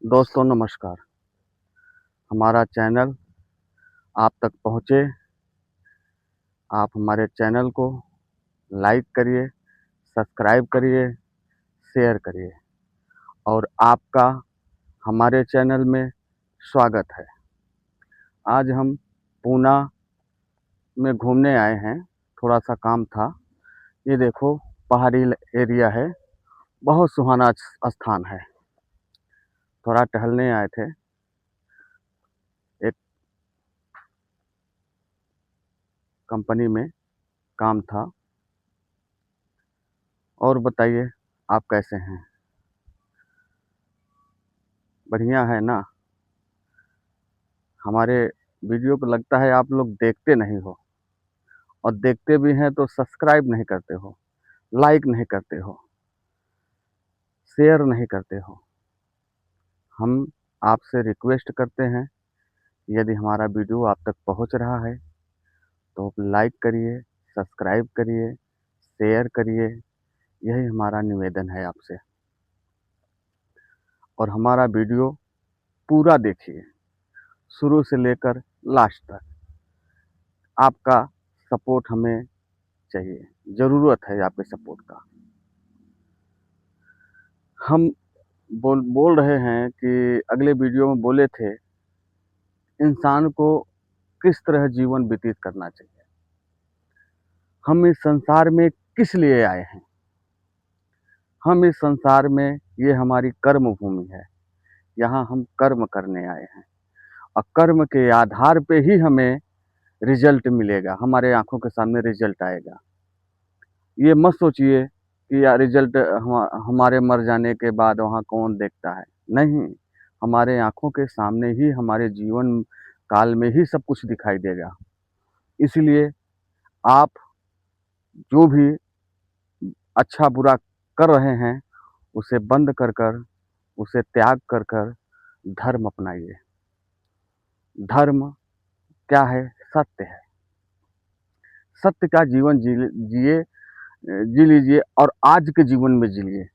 दोस्तों नमस्कार। हमारा चैनल आप तक पहुँचे, आप हमारे चैनल को लाइक करिए, सब्सक्राइब करिए, शेयर करिए और आपका हमारे चैनल में स्वागत है। आज हम पूना में घूमने आए हैं, थोड़ा-सा काम था। ये देखो पहाड़ी एरिया है, बहुत सुहाना स्थान है। थोड़ा टहलने आए थे, एक कंपनी में काम था। और बताइए आप कैसे हैं? बढ़िया है ना? हमारे वीडियो को लगता है आप लोग देखते नहीं हो, और देखते भी हैं तो सब्सक्राइब नहीं करते हो, लाइक नहीं करते हो, शेयर नहीं करते हो। हम आपसे रिक्वेस्ट करते हैं, यदि हमारा वीडियो आप तक पहुंच रहा है तो आप लाइक करिए, सब्सक्राइब करिए, शेयर करिए। यही हमारा निवेदन है आपसे। और हमारा वीडियो पूरा देखिए, शुरू से लेकर लास्ट तक। आपका सपोर्ट हमें चाहिए, ज़रूरत है आपके सपोर्ट का। हम बोल बोल रहे हैं कि अगले वीडियो में बोले थे, इंसान को किस तरह जीवन व्यतीत करना चाहिए। हम इस संसार में किस लिए आए हैं? हम इस संसार में, ये हमारी कर्म भूमि है। यहाँ हम कर्म करने आए हैं और कर्म के आधार पे ही हमें रिजल्ट मिलेगा, हमारे आँखों के सामने रिजल्ट आएगा। ये मत सोचिए कि या रिजल्ट हमारे मर जाने के बाद वहाँ कौन देखता है। नहीं, हमारे आँखों के सामने ही हमारे जीवन काल में ही सब कुछ दिखाई देगा। इसलिए आप जो भी अच्छा बुरा कर रहे हैं, उसे बंद कर कर, उसे त्याग कर कर धर्म अपनाइए। धर्म क्या है? सत्य है। सत्य का जीवन जिए, जी लीजिए और आज के जीवन में जिए।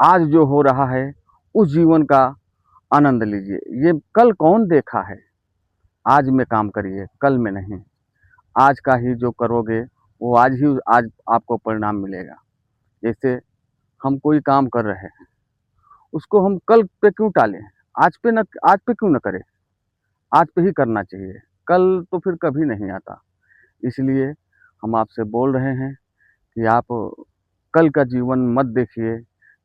आज जो हो रहा है उस जीवन का आनंद लीजिए। ये कल कौन देखा है? आज में काम करिए, कल में नहीं। आज का ही जो करोगे वो आज आपको परिणाम मिलेगा। जैसे हम कोई काम कर रहे हैं, उसको हम कल पे क्यों टालें? आज पे क्यों ना करें? आज पे ही करना चाहिए। कल तो फिर कभी नहीं आता। इसलिए हम आपसे बोल रहे हैं कि आप कल का जीवन मत देखिए,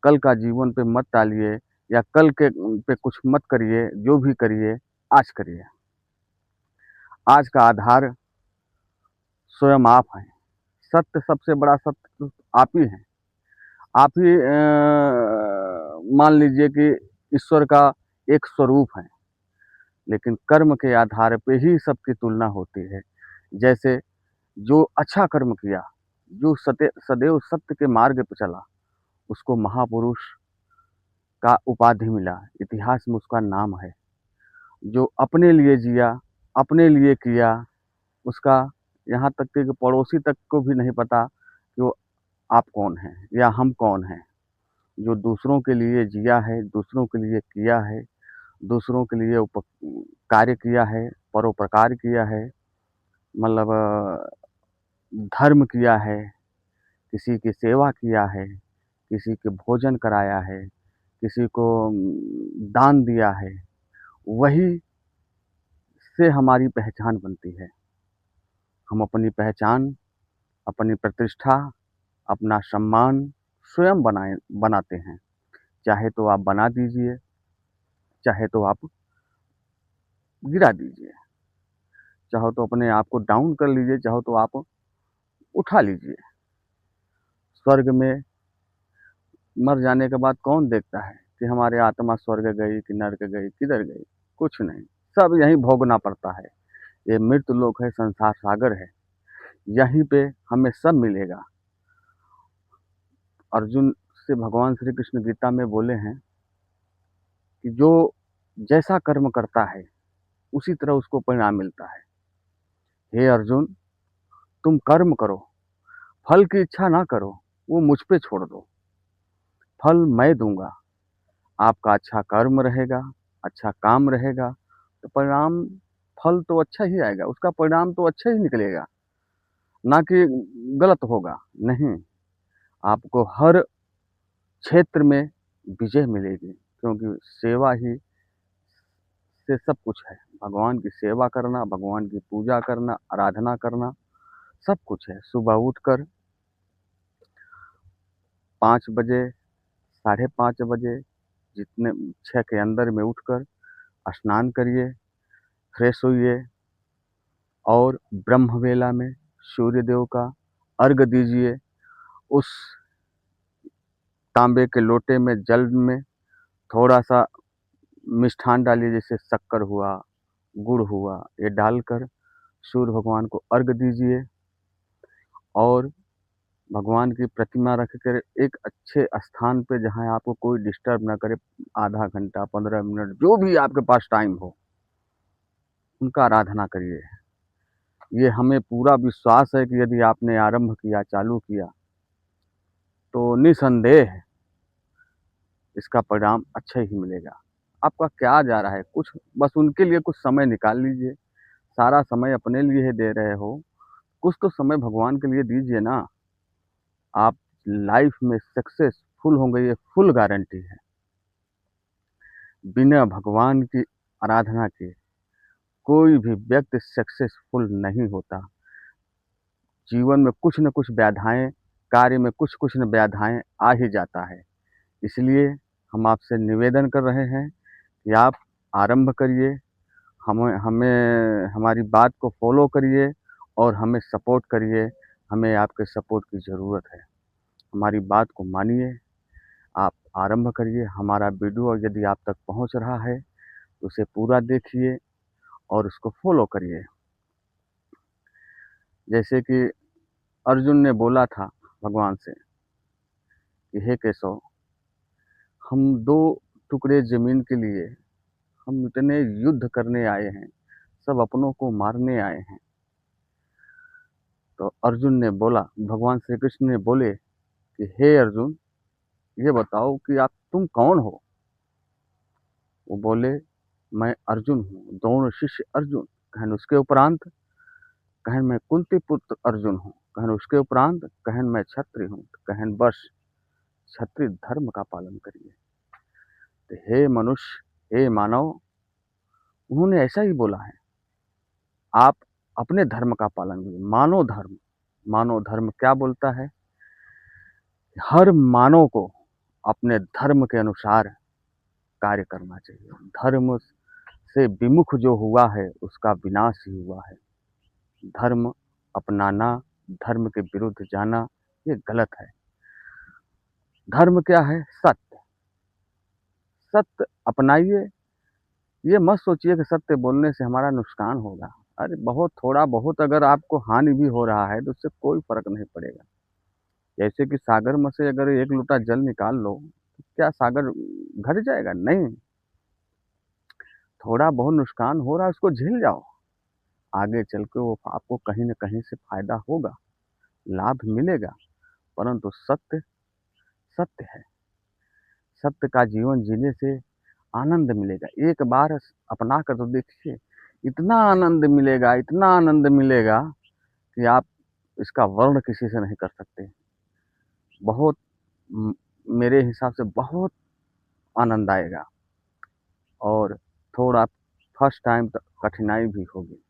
कल का जीवन पे मत टालिए, या कल के पे कुछ मत करिए। जो भी करिए, आज करिए। आज का आधार स्वयं आप हैं। सत्य, सबसे बड़ा सत्य तो आप ही हैं। आप ही मान लीजिए कि ईश्वर का एक स्वरूप है, लेकिन कर्म के आधार पे ही सबकी तुलना होती है। जैसे जो अच्छा कर्म किया, जो सदैव सत्य के मार्ग पे चला, उसको महापुरुष का उपाधि मिला, इतिहास में उसका नाम है। जो अपने लिए जिया, अपने लिए किया, उसका यहाँ तक कि पड़ोसी तक को भी नहीं पता कि वो आप कौन हैं या हम कौन हैं। जो दूसरों के लिए जिया है, दूसरों के लिए किया है, दूसरों के लिए कार्य किया है, परोपकार किया है, मतलब धर्म किया है, किसी की सेवा किया है, किसी के भोजन कराया है, किसी को दान दिया है, वही से हमारी पहचान बनती है। हम अपनी पहचान, अपनी प्रतिष्ठा, अपना सम्मान स्वयं बनाते हैं। चाहे तो आप बना दीजिए, चाहे तो आप गिरा दीजिए, चाहो तो अपने आप को डाउन कर लीजिए, चाहो तो आप उठा लीजिए। स्वर्ग में मर जाने के बाद कौन देखता है कि हमारी आत्मा स्वर्ग गई कि नर्क गई, किधर गई? कुछ नहीं, सब यहीं भोगना पड़ता है। ये मृत्यु लोक है, संसार सागर है, यहीं पे हमें सब मिलेगा। अर्जुन से भगवान श्री कृष्ण गीता में बोले हैं कि जो जैसा कर्म करता है उसी तरह उसको परिणाम मिलता है। हे अर्जुन, तुम कर्म करो, फल की इच्छा ना करो, वो मुझ पे छोड़ दो। फल मैं दूंगा, आपका अच्छा कर्म रहेगा, अच्छा काम रहेगा, तो परिणाम फल तो अच्छा ही आएगा, उसका परिणाम तो अच्छा ही निकलेगा, ना कि गलत होगा। नहीं, आपको हर क्षेत्र में विजय मिलेगी, क्योंकि सेवा ही से सब कुछ है। भगवान की सेवा करना, भगवान की पूजा करना, आराधना करना, सब कुछ है। सुबह उठकर 5 बजे, साढ़े 5 बजे, जितने 6 के अंदर में उठकर स्नान करिए, फ्रेश होइए और ब्रह्म वेला में सूर्य देव का अर्घ दीजिए। उस तांबे के लोटे में जल में थोड़ा-सा मिष्ठान डालिए, जैसे शक्कर हुआ, गुड़ हुआ, ये डालकर सूर्य भगवान को अर्घ दीजिए और भगवान की प्रतिमा रख कर एक अच्छे स्थान पे, जहाँ आपको कोई डिस्टर्ब ना करे, आधा घंटा, 15 मिनट, जो भी आपके पास टाइम हो, उनका आराधना करिए। ये हमें पूरा विश्वास है कि यदि आपने आरंभ किया, चालू किया, तो निसंदेह इसका परिणाम अच्छा ही मिलेगा। आपका क्या जा रहा है? कुछ बस उनके लिए कुछ समय निकाल लीजिए। सारा समय अपने लिए ही दे रहे हो, कुछ तो समय भगवान के लिए दीजिए ना। आप लाइफ में सक्सेसफुल होंगे, ये फुल गारंटी है। बिना भगवान की आराधना के कोई भी व्यक्ति सक्सेसफुल नहीं होता। जीवन में कुछ न कुछ बाधाएँ, कार्य में कुछ न बाधाएँ आ ही जाता है। इसलिए हम आपसे निवेदन कर रहे हैं कि आप आरंभ करिए, हमें हमें हमारी बात को फ़ॉलो करिए और हमें सपोर्ट करिए। हमें आपके सपोर्ट की ज़रूरत है। हमारी बात को मानिए, आप आरंभ करिए। हमारा वीडियो यदि आप तक पहुंच रहा है, तो उसे पूरा देखिए और उसको फ़ॉलो करिए। जैसे कि अर्जुन ने बोला था भगवान से कि हे केशव, हम 2 टुकड़े ज़मीन के लिए हम इतने युद्ध करने आए हैं, सब अपनों को मारने आए हैं। तो अर्जुन ने बोला, भगवान श्री कृष्ण ने बोले कि हे अर्जुन, ये बताओ कि तुम कौन हो? वो बोले, मैं अर्जुन हूँ, द्रोण शिष्य अर्जुन। कहन उसके उपरांत, कहन मैं कुंती पुत्र अर्जुन हूँ। कहन उसके उपरांत, कहन मैं क्षत्रिय हूँ। कहन बस क्षत्रिय धर्म का पालन करिए। तो हे मनुष्य, हे मानव, उन्होंने ऐसा ही बोला है। आप अपने धर्म का पालन करिए, मानव धर्म। मानव धर्म क्या बोलता है? हर मानव को अपने धर्म के अनुसार कार्य करना चाहिए। धर्म से विमुख जो हुआ है, उसका विनाश ही हुआ है। धर्म अपनाना, धर्म के विरुद्ध जाना, ये गलत है। धर्म क्या है? सत्य। सत्य अपनाइए। ये मत सोचिए कि सत्य बोलने से हमारा नुकसान होगा। अरे बहुत थोड़ा बहुत अगर आपको हानि भी हो रहा है, तो उससे कोई फ़र्क नहीं पड़ेगा। जैसे कि सागर में से अगर 1 लोटा जल निकाल लो, तो क्या सागर घट जाएगा? नहीं। थोड़ा बहुत नुकसान हो रहा है, उसको झेल जाओ। आगे चल के वो आपको कहीं न कहीं से फ़ायदा होगा, लाभ मिलेगा। परंतु सत्य, सत्य है। सत्य का जीवन जीने से आनंद मिलेगा। एक बार अपना कर तो देखिए, इतना आनंद मिलेगा, इतना आनंद मिलेगा कि आप इसका वर्ण किसी से नहीं कर सकते। बहुत म मेरे हिसाब से बहुत आनंद आएगा और थोड़ा फर्स्ट टाइम तो कठिनाई भी होगी।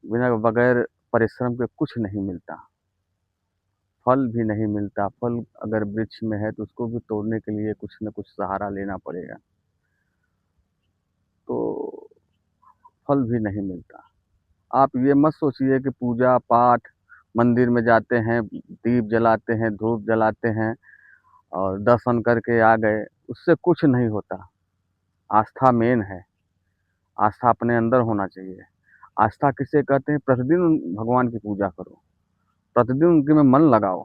बिना बगैर परिश्रम के कुछ नहीं मिलता, फल भी नहीं मिलता। फल अगर वृक्ष में है, तो उसको भी तोड़ने के लिए कुछ न कुछ सहारा लेना पड़ेगा, तो फल भी नहीं मिलता। आप ये मत सोचिए कि पूजा-पाठ, मंदिर में जाते हैं, दीप जलाते हैं, धूप जलाते हैं और दर्शन करके आ गए, उससे कुछ नहीं होता। आस्था मेन है, आस्था अपने अंदर होना चाहिए। आस्था किसे कहते हैं? प्रतिदिन भगवान की पूजा करो, प्रतिदिन उनके में मन लगाओ।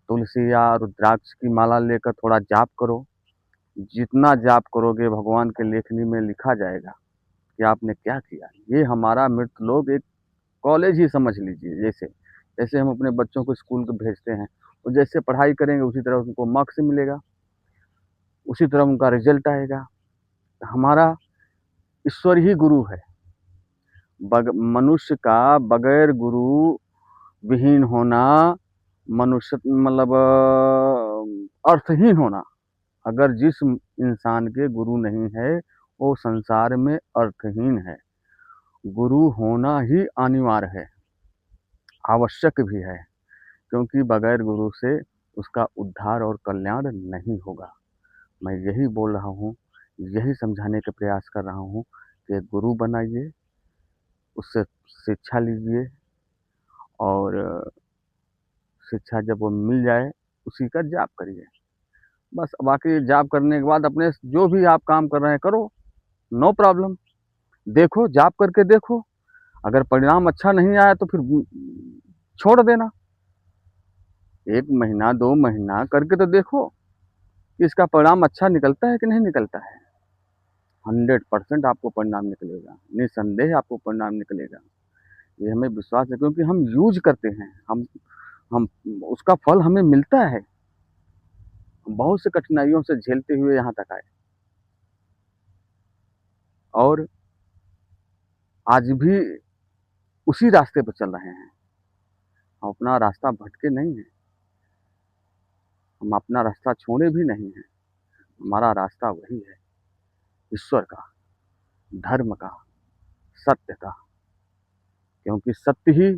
तुलसी या रुद्राक्ष की माला लेकर थोड़ा जाप करो। जितना जाप करोगे, भगवान के लेखनी में लिखा जाएगा कि आपने क्या किया। ये हमारा मृतलोक एक कॉलेज ही समझ लीजिए। जैसे जैसे हम अपने बच्चों को स्कूल को भेजते हैं, वो जैसे पढ़ाई करेंगे, उसी तरह उनको मार्क्स मिलेगा। उसी तरह उनका रिजल्ट आएगा। हमारा ईश्वर ही गुरु है। मनुष्य का बगैर गुरु विहीन होना, मनुष्य मतलब अर्थहीन होना। अगर जिस इंसान के गुरु नहीं है वो संसार में अर्थहीन है। गुरु होना ही अनिवार्य है, आवश्यक भी है, क्योंकि बगैर गुरु से उसका उद्धार और कल्याण नहीं होगा। मैं यही बोल रहा हूँ, यही समझाने का प्रयास कर रहा हूँ कि गुरु बनाइए, उससे शिक्षा लीजिए और शिक्षा जब वो मिल जाए उसी का जाप करिए। बस बाकी जाप करने के बाद अपने जो भी आप काम कर रहे हैं करो, नो प्रॉब्लम। देखो, जाप करके देखो, अगर परिणाम अच्छा नहीं आया तो फिर छोड़ देना। 1 महीना 2 महीना करके तो देखो कि इसका परिणाम अच्छा निकलता है कि नहीं निकलता है। 100% आपको परिणाम निकलेगा, निसंदेह आपको परिणाम निकलेगा। ये हमें विश्वास है, क्योंकि हम यूज करते हैं, हम उसका फल हमें मिलता है। हम बहुत से कठिनाइयों से झेलते हुए यहाँ तक आए और आज भी उसी रास्ते पर चल रहे हैं। हम अपना रास्ता भटके नहीं हैं, हम अपना रास्ता छोड़े भी नहीं हैं। हमारा रास्ता वही है, ईश्वर का, धर्म का, सत्य का, क्योंकि सत्य ही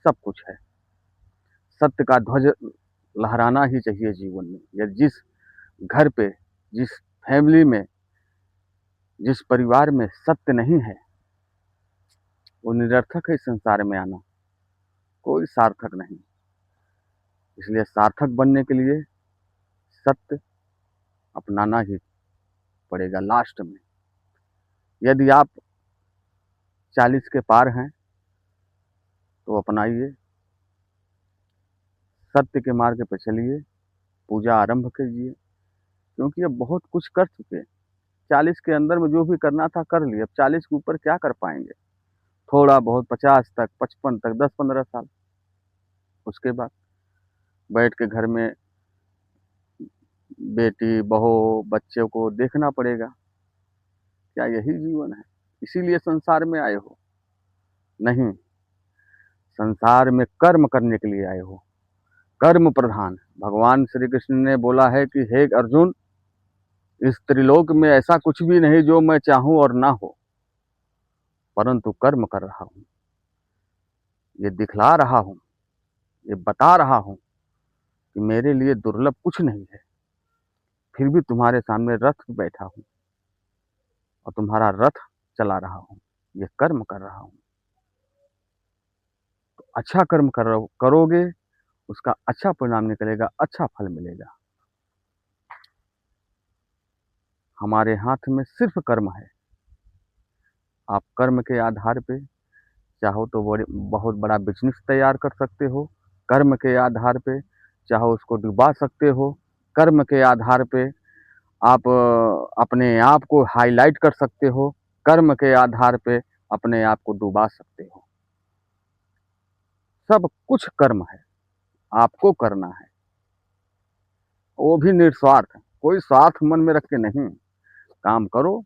सब कुछ है। सत्य का ध्वज लहराना ही चाहिए जीवन में। या जिस घर पे, जिस फैमिली में, जिस परिवार में सत्य नहीं है, वो निरर्थक है। इस संसार में आना कोई सार्थक नहीं। इसलिए सार्थक बनने के लिए सत्य अपनाना ही पड़ेगा लास्ट में। यदि आप 40 के पार हैं तो अपनाइए, सत्य के मार्ग पर चलिए, पूजा आरंभ कीजिए, क्योंकि अब बहुत कुछ कर चुके। 40 के अंदर में जो भी करना था कर लिया, अब 40 के ऊपर क्या कर पाएंगे। थोड़ा बहुत 50 तक, 55 तक, 10-15 साल, उसके बाद बैठ के घर में बेटी बहू बच्चों को देखना पड़ेगा। क्या यही जीवन है? इसीलिए संसार में आए हो? नहीं, संसार में कर्म करने के लिए आए हो। कर्म प्रधान। भगवान श्री कृष्ण ने बोला है कि हे अर्जुन, इस त्रिलोक में ऐसा कुछ भी नहीं जो मैं चाहूं और ना हो, परंतु कर्म कर रहा हूं। ये दिखला रहा हूं, ये बता रहा हूं कि मेरे लिए दुर्लभ कुछ नहीं है। फिर भी तुम्हारे सामने रथ पे बैठा हूं और तुम्हारा रथ चला रहा हूं, ये कर्म कर रहा हूं। तो अच्छा कर्म करोगे, उसका अच्छा परिणाम निकलेगा, अच्छा फल मिलेगा। हमारे हाथ में सिर्फ कर्म है। आप कर्म के आधार पे चाहो तो बहुत बड़ा बिजनेस तैयार कर सकते हो। कर्म के आधार पे चाहो उसको डुबा सकते हो। कर्म के आधार पे आप अपने आप को हाईलाइट कर सकते हो। कर्म के आधार पे अपने आप को डुबा सकते हो। सब कुछ कर्म है, आपको करना है, वो भी निस्वार्थ। कोई स्वार्थ मन में रख के नहीं। काम करो,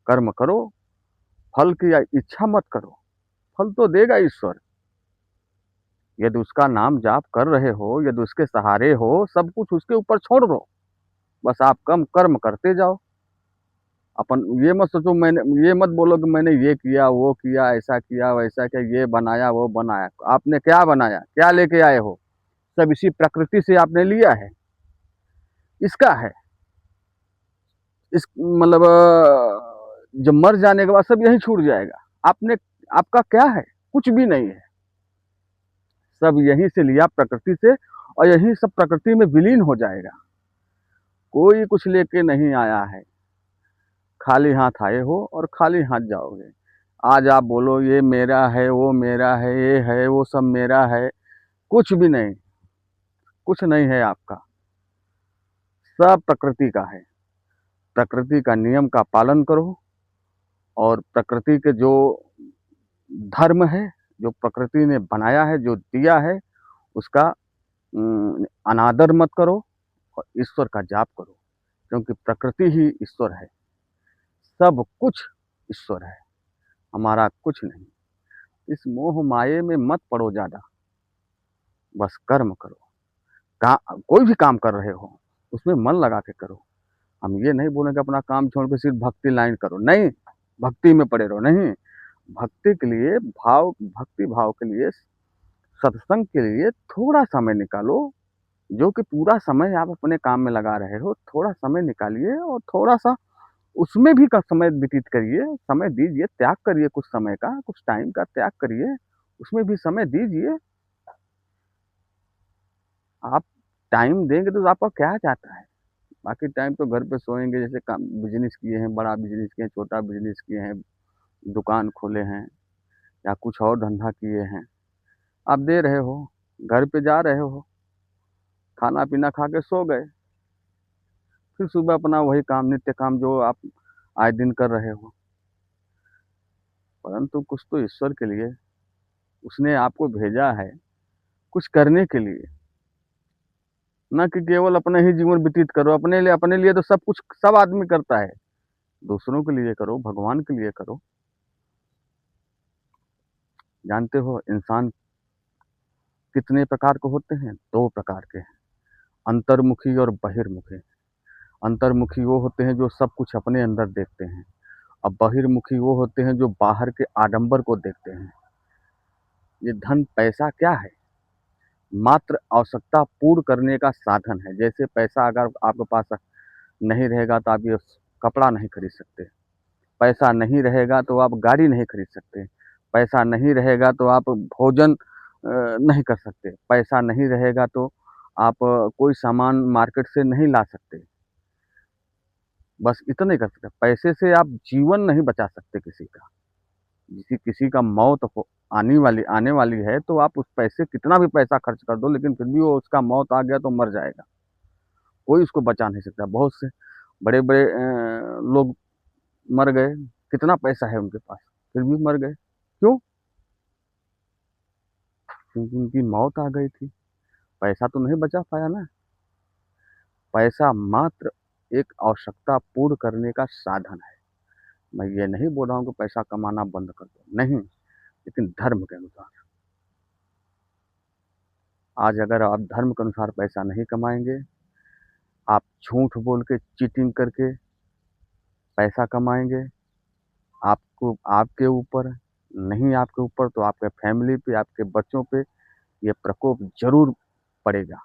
कर्म करो, फल की इच्छा मत करो, फल तो देगा ईश्वर। यदि उसका नाम जाप कर रहे हो, यदि उसके सहारे हो, सब कुछ उसके ऊपर छोड़ दो। बस आप कम कर्म करते जाओ। अपन ये मत सोचो, मैंने ये मत बोलो कि मैंने ये किया वो किया, ऐसा किया वैसा किया, ये बनाया वो बनाया। आपने क्या बनाया, क्या लेके आए हो? सब इसी प्रकृति से आपने लिया है, इसका है। इस मतलब जब मर जाने के बाद सब यही छूट जाएगा। आपने, आपका क्या है? कुछ भी नहीं है। सब यहीं से लिया, प्रकृति से, और यही सब प्रकृति में विलीन हो जाएगा। कोई कुछ लेके नहीं आया है। खाली हाथ आए हो और खाली हाथ जाओगे। आज आप बोलो ये मेरा है, वो मेरा है वो सब मेरा है, कुछ भी नहीं। कुछ नहीं है आपका, सब प्रकृति का है। प्रकृति का नियम का पालन करो और प्रकृति के जो धर्म है, जो प्रकृति ने बनाया है, जो दिया है, उसका अनादर मत करो और ईश्वर का जाप करो। क्योंकि प्रकृति ही ईश्वर है, सब कुछ ईश्वर है, हमारा कुछ नहीं। इस मोह माये में मत पड़ो ज़्यादा, बस कर्म करो। का कोई भी काम कर रहे हो, उसमें मन लगा के करो। हम ये नहीं बोलेंगे अपना काम छोड़ के सिर्फ भक्ति लाइन करो, नहीं, भक्ति में पड़े रहो, नहीं। भक्ति के लिए भक्ति भाव के लिए, सत्संग के लिए थोड़ा समय निकालो, जो कि पूरा समय आप अपने काम में लगा रहे हो, थोड़ा समय निकालिए और थोड़ा-सा उसमें भी का समय व्यतीत करिए, समय दीजिए, त्याग करिए कुछ समय का, कुछ टाइम का त्याग करिए, उसमें भी समय दीजिए। आप टाइम देंगे तो आपका क्या जाता है? बाकी टाइम तो घर पे सोएँगे, जैसे काम बिज़नेस किए हैं, बड़ा बिज़नेस किए हैं, छोटा बिज़नेस किए हैं, दुकान खोले हैं या कुछ और धंधा किए हैं, आप दे रहे हो, घर पे जा रहे हो, खाना-पीना खा के सो गए, फिर सुबह अपना वही काम, नित्य काम जो आप आए दिन कर रहे हो। परंतु कुछ तो ईश्वर के लिए, उसने आपको भेजा है, कुछ करने के लिए, ना कि केवल अपना ही जीवन व्यतीत करो। अपने लिए तो सब कुछ सब आदमी करता है, दूसरों के लिए करो, भगवान के लिए करो। जानते हो इंसान कितने प्रकार के होते हैं? 2 प्रकार के हैं, अंतर्मुखी और बहिर्मुखी। अंतर्मुखी वो होते हैं जो सब कुछ अपने अंदर देखते हैं, और बहिर्मुखी वो होते हैं जो बाहर के आडंबर को देखते हैं। ये धन पैसा क्या है? मात्र आवश्यकता पूर्ण करने का साधन है। जैसे पैसा अगर आपके पास नहीं रहेगा तो आप ये कपड़ा नहीं खरीद सकते, पैसा नहीं रहेगा तो आप गाड़ी नहीं खरीद सकते, पैसा नहीं रहेगा तो आप भोजन नहीं कर सकते, पैसा नहीं रहेगा तो आप कोई सामान मार्केट से नहीं ला सकते। बस इतना ही कर सकते। पैसे से आप जीवन नहीं बचा सकते किसी का। किसी का मौत हो आने वाली है तो आप उस पैसे कितना भी पैसा खर्च कर दो, लेकिन फिर भी वो उसका मौत आ गया तो मर जाएगा। कोई उसको बचा नहीं सकता। बहुत से बड़े-बड़े लोग मर गए, कितना पैसा है उनके पास, फिर भी मर गए। क्यों? क्योंकि उनकी मौत आ गई थी। पैसा तो नहीं बचा पाया ना। पैसा मात्र एक आवश्यकता पूर्ण करने का साधन है। मैं ये नहीं बोल रहा हूँ कि पैसा कमाना बंद कर दो, नहीं, लेकिन धर्म के अनुसार। आज अगर आप धर्म के अनुसार पैसा नहीं कमाएँगे, आप झूठ बोल के, चीटिंग करके पैसा कमाएँगे, आपको आपके ऊपर, नहीं आपके ऊपर तो आपके फैमिली पे, आपके बच्चों पे ये प्रकोप ज़रूर पड़ेगा।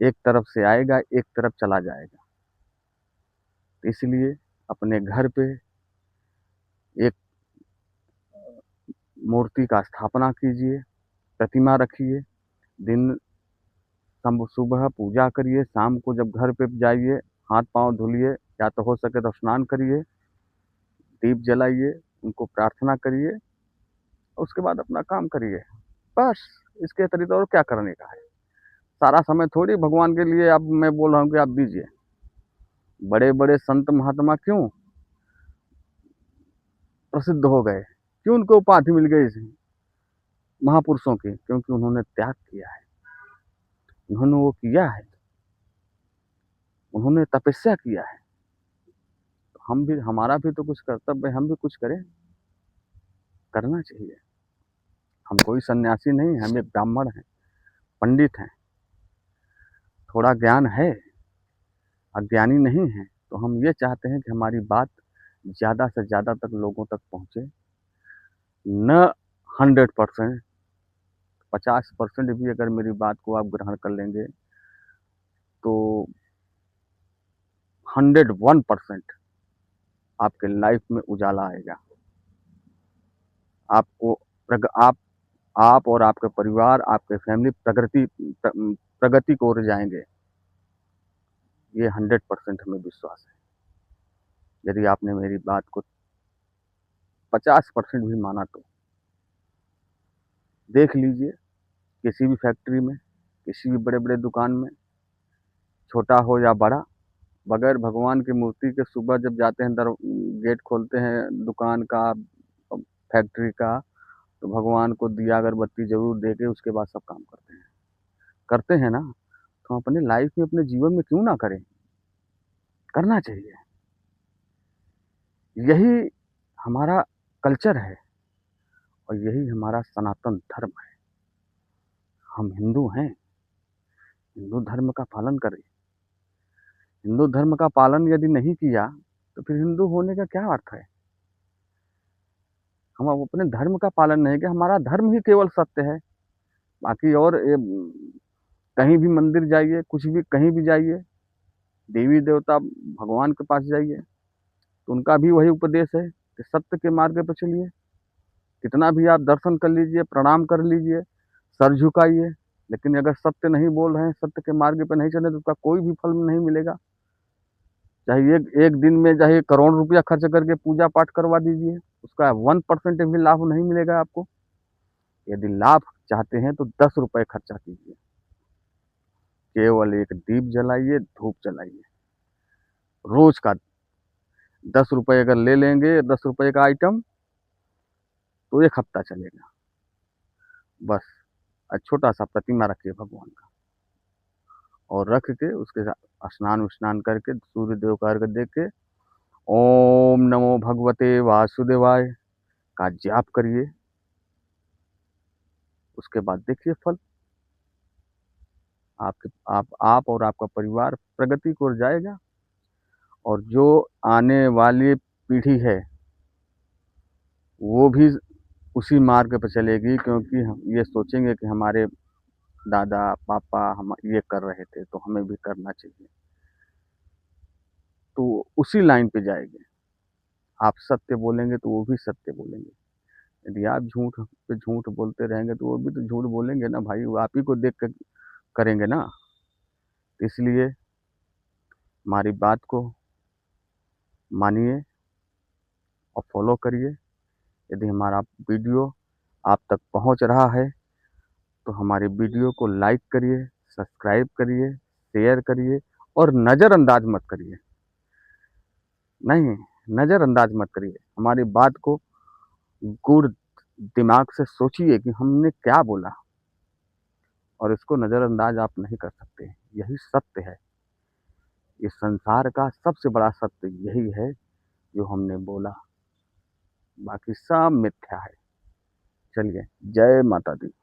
एक तरफ से आएगा, एक तरफ चला जाएगा। इसलिए अपने घर पे एक मूर्ति का स्थापना कीजिए, प्रतिमा रखिए, दिन सुबह पूजा करिए, शाम को जब घर पे जाइए, हाथ-पाँव धुलिए, या तो हो सके तो स्नान करिए, दीप जलाइए, उनको प्रार्थना करिए, उसके बाद अपना काम करिए। बस, इसके अतिरिक्त और क्या करने का है? सारा समय थोड़ी भगवान के लिए अब मैं बोल रहा हूँ कि आप दीजिए। बड़े-बड़े संत महात्मा क्यों प्रसिद्ध हो गए? क्यों उनको उपाधि मिल गई इस महापुरुषों की? क्योंकि उन्होंने त्याग किया है, उन्होंने वो किया है, उन्होंने तपस्या किया है। तो हम भी, हमारा भी तो कुछ कर्तव्य है, हम भी कुछ करें, करना चाहिए। हम कोई सन्यासी नहीं हैं, हम एक ब्राह्मण हैं, पंडित हैं, थोड़ा ज्ञान है, अज्ञानी नहीं हैं। तो हम ये चाहते हैं कि हमारी बात ज़्यादा से ज़्यादा तक लोगों तक पहुँचे। न 100%, 50% भी अगर मेरी बात को आप ग्रहण कर लेंगे, तो 101% आपके लाइफ में उजाला आएगा। आपको प्रग आप और आपके परिवार, आपके फैमिली प्रगति की ओर जाएँगे। ये 100% हमें विश्वास है। यदि आपने मेरी बात को 50% भी माना तो देख लीजिए, किसी भी फैक्ट्री में, किसी भी बड़े-बड़े दुकान में, छोटा हो या बड़ा, बगैर भगवान की मूर्ति के सुबह जब जाते हैं, गेट खोलते हैं दुकान का, फैक्ट्री का, तो भगवान को दिया अगरबत्ती ज़रूर दे के उसके बाद सब काम करते हैं। करते हैं ना? तो अपने लाइफ में, अपने जीवन में क्यों ना करें? करना चाहिए। यही हमारा कल्चर है और यही हमारा सनातन धर्म है। हम हिंदू हैं, हिंदू धर्म का पालन करें। हिंदू धर्म का पालन यदि नहीं किया, तो फिर हिंदू होने का क्या अर्थ है? हम अब अपने धर्म का पालन नहीं किया, हमारा धर्म ही केवल सत्य है। बाकी और कहीं भी मंदिर जाइए, कुछ भी कहीं भी जाइए, देवी देवता भगवान के पास जाइए, तो उनका भी वही उपदेश है कि सत्य के मार्ग पर चलिए। कितना भी आप दर्शन कर लीजिए, प्रणाम कर लीजिए, सर झुकाइए, लेकिन अगर सत्य नहीं बोल रहे हैं, सत्य के मार्ग पे नहीं चले, तो उसका कोई भी फल नहीं मिलेगा। चाहे एक एक दिन में चाहे करोड़ रुपया खर्च करके पूजा पाठ करवा दीजिए, उसका 1% भी लाभ नहीं मिलेगा आपको। यदि लाभ चाहते हैं तो 10 रुपए खर्चा कीजिए, केवल एक दीप जलाइए, धूप जलाइए, रोज का 10 रुपए अगर ले लेंगे, 10 रुपए का आइटम, तो 1 हफ्ता चलेगा। बस छोटा सा प्रतिमा रखिए भगवान का, और रख के उसके साथ स्नान विस्नान करके सूर्य देव का अर्घ दे के ओम नमो भगवते वासुदेवाय का जाप करिए। उसके बाद देखिए फल। आपके आप और आपका परिवार प्रगति की ओर जाएगा, और जो आने वाली पीढ़ी है वो भी उसी मार्ग पर चलेगी, क्योंकि हम ये सोचेंगे कि हमारे दादा पापा हम ये कर रहे थे तो हमें भी करना चाहिए, तो उसी लाइन पे जाएंगे। आप सत्य बोलेंगे तो वो भी सत्य बोलेंगे। यदि आप झूठ पे झूठ बोलते रहेंगे तो वो भी तो झूठ बोलेंगे ना भाई, वो आप ही को देख कर करेंगे ना। इसलिए हमारी बात को मानिए और फॉलो करिए। यदि हमारा वीडियो आप तक पहुंच रहा है तो हमारी वीडियो को लाइक करिए, सब्सक्राइब करिए, शेयर करिए, और नज़रअंदाज मत करिए। नहीं, नज़रअंदाज मत करिए। हमारी बात को गूढ़ दिमाग से सोचिए कि हमने क्या बोला, और इसको नज़रअंदाज आप नहीं कर सकते। यही सत्य है। इस संसार का सबसे बड़ा सत्य यही है जो हमने बोला, बाकी सब मिथ्या है। चलिए, जय माता दी।